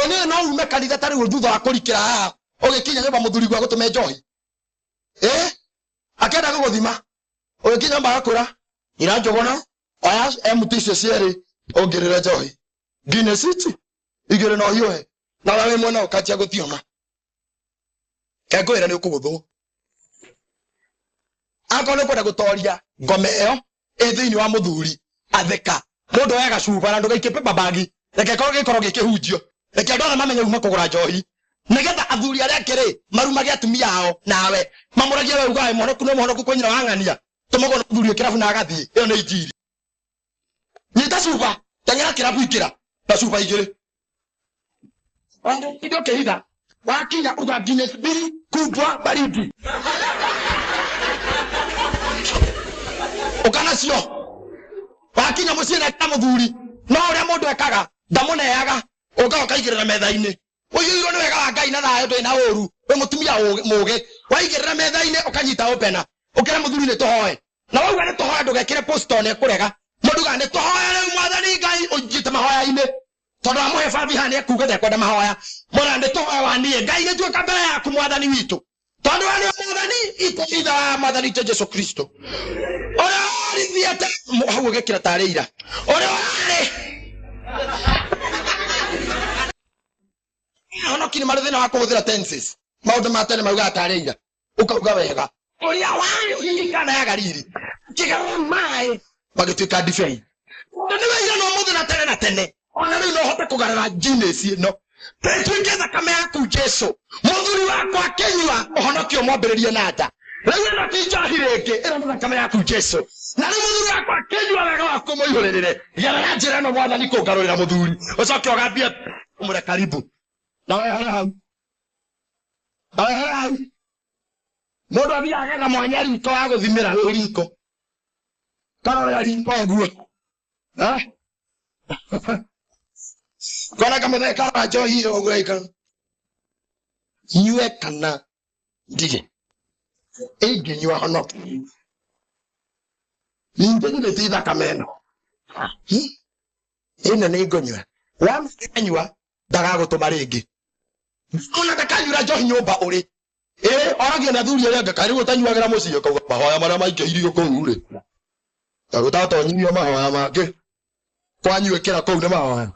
One no ume kanitha tari thutha wa kurikira haha ugikinya nyumba muthuri gwa gutume njohi akenda guguthima ugikinya mbagakura ira njogona aya emuticio cieri ongirira njohi Guinness city igire no hiyo na wewe mwana ukatia gutioma kegwira ni ukuguthu akone kwenda gutoria ngome iyo thiini wa muthuri atheka mundu yaga cuba na ndugaike pepa bagi reke korwo gikihunjio reke ndona mamenye uma kugura njohi nigetha athuri aria kiri marumage atumia ao nawe mamuragie we ugae monoku kwenyira wangania tumogo thuri kirabu na agathie iyo ni injiri nyita cuba tengera kirabu ikira na cuba igire ndio kehitha wakinya uga Guinness bili kubwa baridi ukana cio wakinya mucire ta muthuri no uria mundu ekaga ndamuneaga uga ukaigirira metha-ini uyiro ni wega wa Ngai na thayo ndina uru we mutumia muge waigirira metha-ini ukanyita opena ukira muthuri ni tuhoe na wauga ni tuhoe ndugekire post on ekurega munduga ni tuhoe riu mwathani Ngai unjite mahoya-ini tondu amuhe babi hani ekuga ndekwenda mahoya mwana ni tuhoe wanie Ngai ni tuoka mbere yaku mwathani witu tondu wani mwathani ititha mwathani Jesu Kristo ora rithiate hau ugekira tari ira ora wari ono kini marithina wa kuhuthira tenses maundu ma tene mauga tari ira ukauga wega uria wari uyikana ya gariri kigawa mai bagituika difei ndio ira no muthina tene na tene ona riu no hote kugarara Guinness ino Petringe thakame yaku Jesu muthuri wakwa kenywa uhonokio mwambiririe na nda riu na tinjahi ringi ira thakame yaku Jesu na riu muthuri wakwa kenywa wega waku muihurire gerera njira no mwathani kungarurira muthuri ucoke ugambia umure karibu nawe hau mundu athia agetha mwanya riko wa guthimira riko kana riko guo kona kama theka njohi ogweka nyue kana ndige nyua hono ninde titha kameno ina ni ngonywa wa nyua daga gutuma ringi ona ndakanyura njohi nyumba uri oragia na thuri aria ngakari gutanyuagira mucio kauga mahoya maria maingĩhirio kũu ri ta gũtatonyithio mahoya mangĩ kwanyuĩkĩra kũu nĩ mahoya